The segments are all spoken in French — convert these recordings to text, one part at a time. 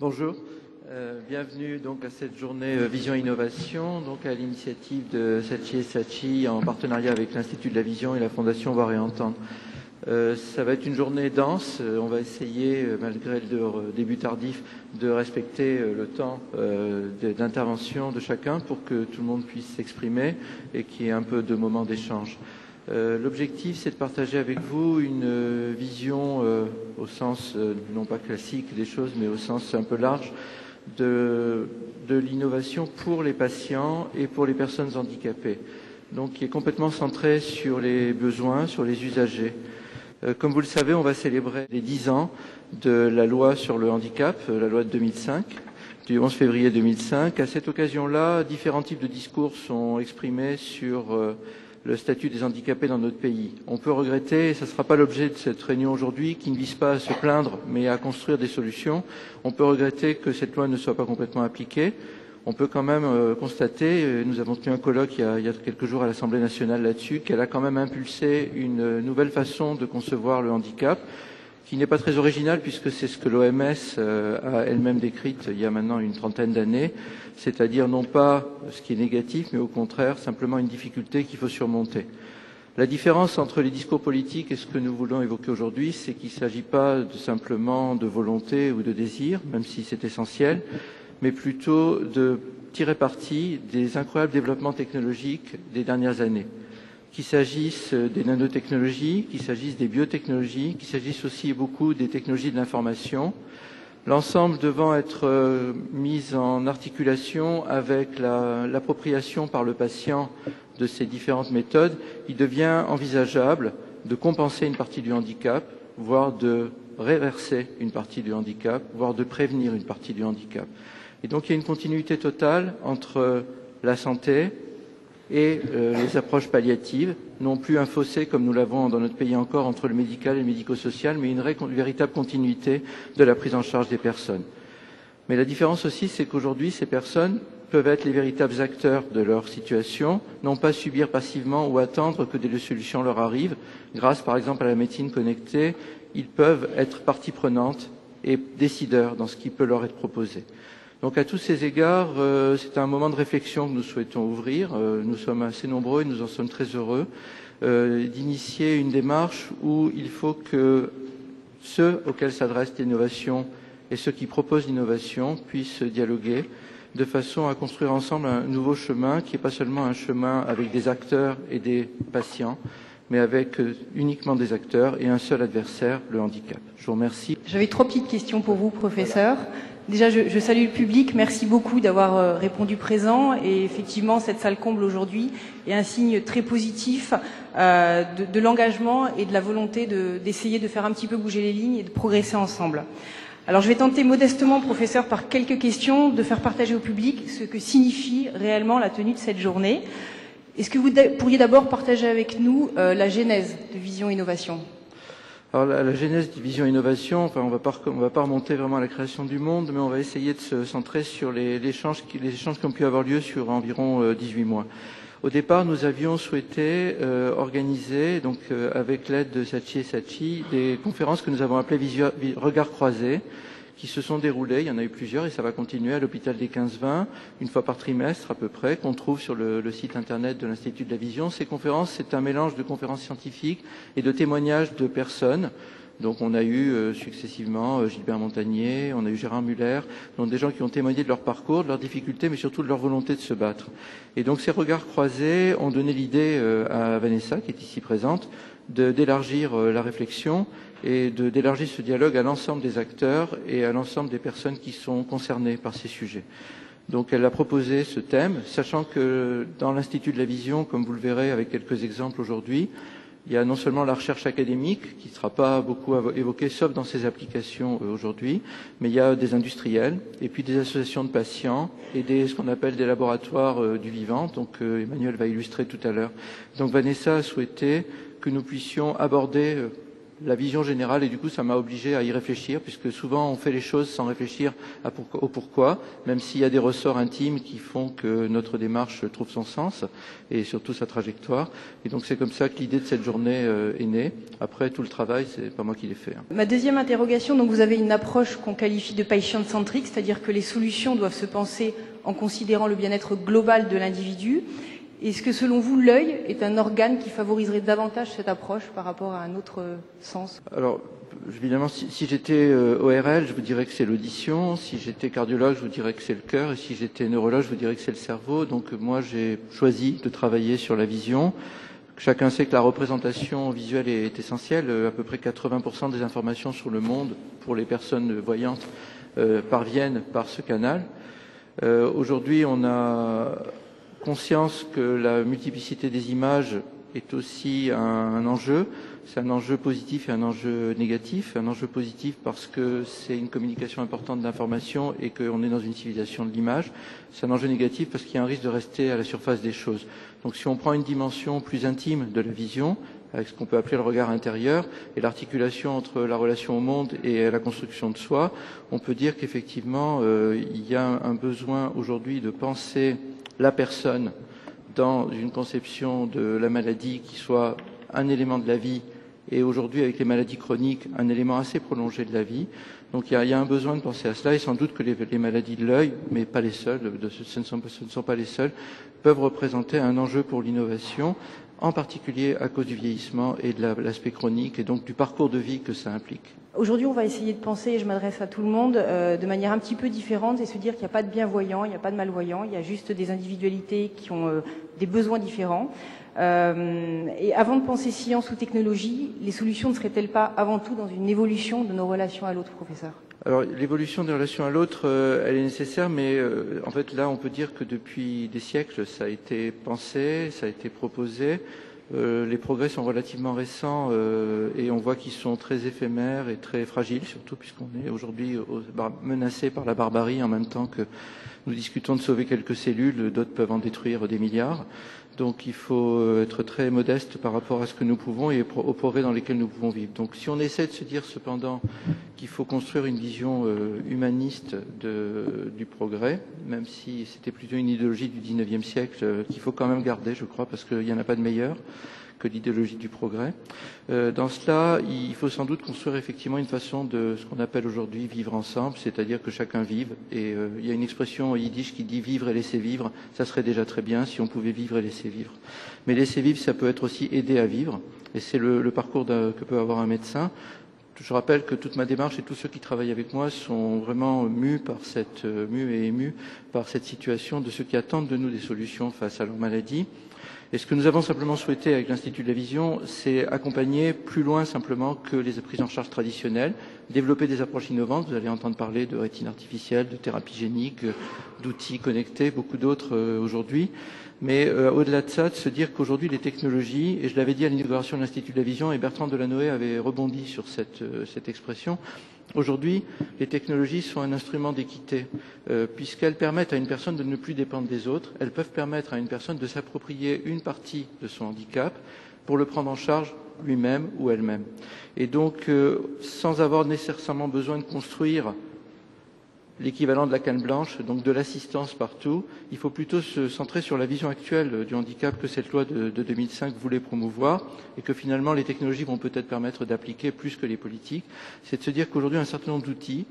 Bonjour, bienvenue donc à cette journée Vision Innovation, donc à l'initiative de Saatchi & Saatchi en partenariat avec l'Institut de la Vision et la Fondation Voir et Entendre. Ça va être une journée dense, on va essayer, malgré le début tardif, de respecter le temps d'intervention de chacun pour que tout le monde puisse s'exprimer et qu'il y ait un peu de moments d'échange. L'objectif, c'est de partager avec vous une vision au sens, non pas classique des choses, mais au sens un peu large, de l'innovation pour les patients et pour les personnes handicapées. Donc, qui est complètement centrée sur les besoins, sur les usagers. Comme vous le savez, on va célébrer les 10 ans de la loi sur le handicap, la loi de 2005, du 11 février 2005. À cette occasion-là, différents types de discours sont exprimés sur le statut des handicapés dans notre pays. On peut regretter, et ce ne sera pas l'objet de cette réunion aujourd'hui, qui ne vise pas à se plaindre, mais à construire des solutions. On peut regretter que cette loi ne soit pas complètement appliquée. On peut quand même constater, nous avons tenu un colloque il y a quelques jours à l'Assemblée nationale là-dessus, qu'elle a quand même impulsé une nouvelle façon de concevoir le handicap, qui n'est pas très originale puisque c'est ce que l'OMS a elle-même décrite il y a maintenant une trentaine d'années, c'est-à-dire non pas ce qui est négatif, mais au contraire simplement une difficulté qu'il faut surmonter. La différence entre les discours politiques et ce que nous voulons évoquer aujourd'hui, c'est qu'il ne s'agit pas simplement de volonté ou de désir, même si c'est essentiel, mais plutôt de tirer parti des incroyables développements technologiques des dernières années. Qu'il s'agisse des nanotechnologies, qu'il s'agisse des biotechnologies, qu'il s'agisse aussi beaucoup des technologies de l'information, l'ensemble devant être mis en articulation avec l'appropriation par le patient de ces différentes méthodes, il devient envisageable de compenser une partie du handicap, voire de réverser une partie du handicap, voire de prévenir une partie du handicap. Et donc il y a une continuité totale entre la santé et les approches palliatives, non plus un fossé comme nous l'avons dans notre pays encore entre le médical et le médico-social, mais une véritable continuité de la prise en charge des personnes. Mais la différence aussi, c'est qu'aujourd'hui, ces personnes peuvent être les véritables acteurs de leur situation, non pas subir passivement ou attendre que des solutions leur arrivent. Grâce, par exemple, à la médecine connectée, ils peuvent être partie prenante et décideurs dans ce qui peut leur être proposé. Donc à tous ces égards, c'est un moment de réflexion que nous souhaitons ouvrir. Nous sommes assez nombreux et nous en sommes très heureux d'initier une démarche où il faut que ceux auxquels s'adresse l'innovation et ceux qui proposent l'innovation puissent dialoguer de façon à construire ensemble un nouveau chemin qui n'est pas seulement un chemin avec des acteurs et des patients, mais avec uniquement des acteurs et un seul adversaire, le handicap. Je vous remercie. J'avais 3 petites questions pour vous, professeur. Déjà, je salue le public. Merci beaucoup d'avoir répondu présent. Et effectivement, cette salle comble aujourd'hui est un signe très positif de l'engagement et de la volonté d'essayer de faire un petit peu bouger les lignes et de progresser ensemble. Alors, je vais tenter modestement, professeur, par quelques questions, de faire partager au public ce que signifie réellement la tenue de cette journée. Est-ce que vous pourriez d'abord partager avec nous la genèse de Vision Innovation ? Alors la genèse de Vision Innovation, enfin on va pas remonter vraiment à la création du monde, mais on va essayer de se centrer sur les échanges qui ont pu avoir lieu sur environ 18 mois. Au départ, nous avions souhaité organiser, donc avec l'aide de Saatchi & Saatchi, des conférences que nous avons appelées Regards croisés, qui se sont déroulées, il y en a eu plusieurs et ça va continuer à l'hôpital des 15-20, une fois par trimestre à peu près, qu'on trouve sur le site internet de l'Institut de la Vision. Ces conférences, c'est un mélange de conférences scientifiques et de témoignages de personnes. Donc on a eu successivement Gilbert Montagnier, on a eu Gérard Muller, donc des gens qui ont témoigné de leur parcours, de leurs difficultés, mais surtout de leur volonté de se battre. Et donc ces regards croisés ont donné l'idée à Vanessa, qui est ici présente, d'élargir la réflexion et d'élargir ce dialogue à l'ensemble des acteurs et à l'ensemble des personnes qui sont concernées par ces sujets. Donc elle a proposé ce thème, sachant que dans l'Institut de la Vision, comme vous le verrez avec quelques exemples aujourd'hui, il y a non seulement la recherche académique, qui ne sera pas beaucoup évoquée, sauf dans ses applications aujourd'hui, mais il y a des industriels, et puis des associations de patients, et ce qu'on appelle des laboratoires du vivant, donc Emmanuel va illustrer tout à l'heure. Donc Vanessa a souhaité que nous puissions aborder la vision générale, et du coup ça m'a obligé à y réfléchir, puisque souvent on fait les choses sans réfléchir au pourquoi, même s'il y a des ressorts intimes qui font que notre démarche trouve son sens et surtout sa trajectoire. Et donc c'est comme ça que l'idée de cette journée est née. Après, tout le travail, c'est pas moi qui l'ai fait. Ma deuxième interrogation, donc vous avez une approche qu'on qualifie de patient-centrique, c'est-à-dire que les solutions doivent se penser en considérant le bien-être global de l'individu. Est-ce que selon vous, l'œil est un organe qui favoriserait davantage cette approche par rapport à un autre sens? Alors, évidemment, si j'étais ORL, je vous dirais que c'est l'audition. Si j'étais cardiologue, je vous dirais que c'est le cœur. Et si j'étais neurologue, je vous dirais que c'est le cerveau. Donc moi, j'ai choisi de travailler sur la vision. Chacun sait que la représentation visuelle est essentielle. À peu près 80% des informations sur le monde, pour les personnes voyantes, parviennent par ce canal. Aujourd'hui, on a conscience que la multiplicité des images est aussi un enjeu. C'est un enjeu positif et un enjeu négatif. Un enjeu positif parce que c'est une communication importante d'informations et qu'on est dans une civilisation de l'image. C'est un enjeu négatif parce qu'il y a un risque de rester à la surface des choses. Donc si on prend une dimension plus intime de la vision, avec ce qu'on peut appeler le regard intérieur et l'articulation entre la relation au monde et la construction de soi, on peut dire qu'effectivement, il y a un besoin aujourd'hui de penser la personne dans une conception de la maladie qui soit un élément de la vie, et aujourd'hui avec les maladies chroniques, un élément assez prolongé de la vie. Donc il y a un besoin de penser à cela, et sans doute que les maladies de l'œil, mais pas les seules, ce ne sont pas les seules, peuvent représenter un enjeu pour l'innovation, en particulier à cause du vieillissement et de l'aspect chronique, et donc du parcours de vie que ça implique. Aujourd'hui, on va essayer de penser, et je m'adresse à tout le monde, de manière un petit peu différente, et se dire qu'il n'y a pas de bienvoyants, il n'y a pas de malvoyants, il y a juste des individualités qui ont des besoins différents. Et avant de penser science ou technologie, les solutions ne seraient-elles pas avant tout dans une évolution de nos relations à l'autre, professeur? Alors, l'évolution des relations à l'autre, elle est nécessaire, mais en fait, là, on peut dire que depuis des siècles, ça a été pensé, ça a été proposé. Les progrès sont relativement récents et on voit qu'ils sont très éphémères et très fragiles, surtout puisqu'on est aujourd'hui menacé par la barbarie en même temps que nous discutons de sauver quelques cellules, d'autres peuvent en détruire des milliards. Donc il faut être très modeste par rapport à ce que nous pouvons et aux progrès dans lesquels nous pouvons vivre. Donc si on essaie de se dire cependant qu'il faut construire une vision humaniste du progrès, même si c'était plutôt une idéologie du XIXe siècle qu'il faut quand même garder, je crois, parce qu'il n'y en a pas de meilleure que l'idéologie du progrès. Dans cela, il faut sans doute construire effectivement une façon de ce qu'on appelle aujourd'hui vivre ensemble, c'est-à-dire que chacun vive. Et il y a une expression yiddish qui dit vivre et laisser vivre. Ça serait déjà très bien si on pouvait vivre et laisser vivre. Mais laisser vivre, ça peut être aussi aider à vivre. Et c'est le parcours que peut avoir un médecin. Je rappelle que toute ma démarche et tous ceux qui travaillent avec moi sont vraiment émus par cette situation de ceux qui attendent de nous des solutions face à leur maladie. Et ce que nous avons simplement souhaité avec l'Institut de la Vision, c'est accompagner plus loin simplement que les prises en charge traditionnelles, développer des approches innovantes. Vous allez entendre parler de rétine artificielle, de thérapie génique, d'outils connectés, beaucoup d'autres aujourd'hui. Mais au-delà de ça, de se dire qu'aujourd'hui les technologies, et je l'avais dit à l'inauguration de l'Institut de la Vision, et Bertrand Delanoë avait rebondi sur cette expression, aujourd'hui les technologies sont un instrument d'équité, puisqu'elles permettent à une personne de ne plus dépendre des autres, elles peuvent permettre à une personne de s'approprier une partie de son handicap pour le prendre en charge lui-même ou elle-même. Et donc, sans avoir nécessairement besoin de construire l'équivalent de la canne blanche, donc de l'assistance partout. Il faut plutôt se centrer sur la vision actuelle du handicap que cette loi de 2005 voulait promouvoir et que finalement les technologies vont peut-être permettre d'appliquer plus que les politiques. C'est de se dire qu'aujourd'hui un certain nombre d'outils,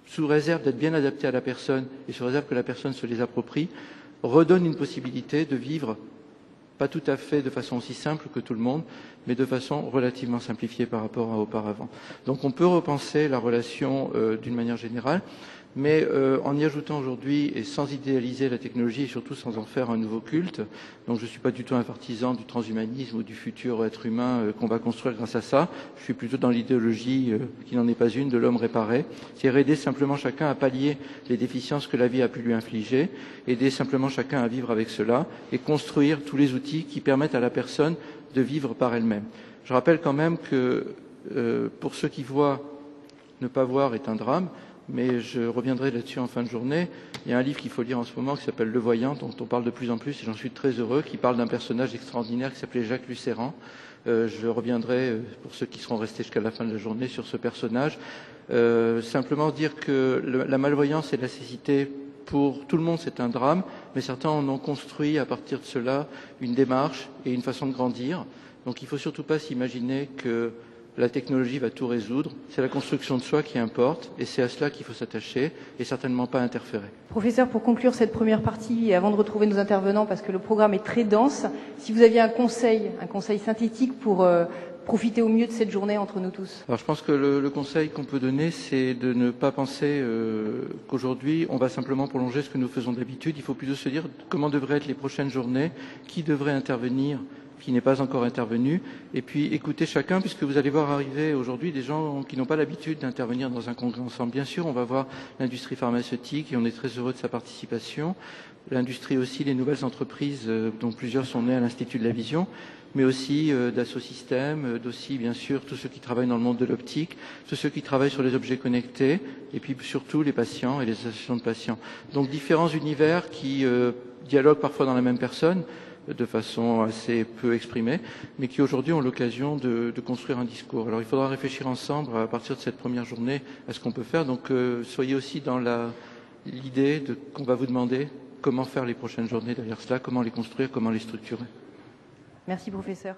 sous réserve d'être bien adaptés à la personne et sous réserve que la personne se les approprie, redonnent une possibilité de vivre pas tout à fait de façon aussi simple que tout le monde, mais de façon relativement simplifiée par rapport à auparavant. Donc on peut repenser la relation d'une manière générale, mais en y ajoutant aujourd'hui, et sans idéaliser la technologie, et surtout sans en faire un nouveau culte, donc je ne suis pas du tout un partisan du transhumanisme ou du futur être humain qu'on va construire grâce à ça, je suis plutôt dans l'idéologie qui n'en est pas une, de l'homme réparé, c'est aider simplement chacun à pallier les déficiences que la vie a pu lui infliger, aider simplement chacun à vivre avec cela, et construire tous les outils qui permettent à la personne de vivre par elle-même. Je rappelle quand même que pour ceux qui voient, ne pas voir est un drame, mais je reviendrai là-dessus en fin de journée. Il y a un livre qu'il faut lire en ce moment qui s'appelle Le Voyant, dont on parle de plus en plus, et j'en suis très heureux, qui parle d'un personnage extraordinaire qui s'appelait Jacques Lucéran. Je reviendrai, pour ceux qui seront restés jusqu'à la fin de la journée, sur ce personnage. Simplement dire que la malvoyance et la cécité, pour tout le monde, c'est un drame, mais certains en ont construit à partir de cela une démarche et une façon de grandir. Donc il ne faut surtout pas s'imaginer que la technologie va tout résoudre. C'est la construction de soi qui importe, et c'est à cela qu'il faut s'attacher, et certainement pas interférer. Professeur, pour conclure cette première partie, et avant de retrouver nos intervenants, parce que le programme est très dense, si vous aviez un conseil synthétique pour profiter au mieux de cette journée entre nous tous. Alors je pense que le conseil qu'on peut donner, c'est de ne pas penser qu'aujourd'hui, on va simplement prolonger ce que nous faisons d'habitude. Il faut plutôt se dire comment devraient être les prochaines journées, qui devrait intervenir, qui n'est pas encore intervenu, et puis écoutez chacun, puisque vous allez voir arriver aujourd'hui des gens qui n'ont pas l'habitude d'intervenir dans un congrès ensemble. Bien sûr, on va voir l'industrie pharmaceutique, et on est très heureux de sa participation. L'industrie aussi, les nouvelles entreprises, dont plusieurs sont nées à l'Institut de la Vision, mais aussi d'Assosystèmes, d'aussi bien sûr tous ceux qui travaillent dans le monde de l'optique, tous ceux qui travaillent sur les objets connectés, et puis surtout les patients et les associations de patients. Donc différents univers qui dialoguent parfois dans la même personne, de façon assez peu exprimée, mais qui aujourd'hui ont l'occasion de construire un discours. Alors il faudra réfléchir ensemble à partir de cette première journée à ce qu'on peut faire. Donc soyez aussi dans l'idée qu'on va vous demander comment faire les prochaines journées derrière cela, comment les construire, comment les structurer. Merci professeur.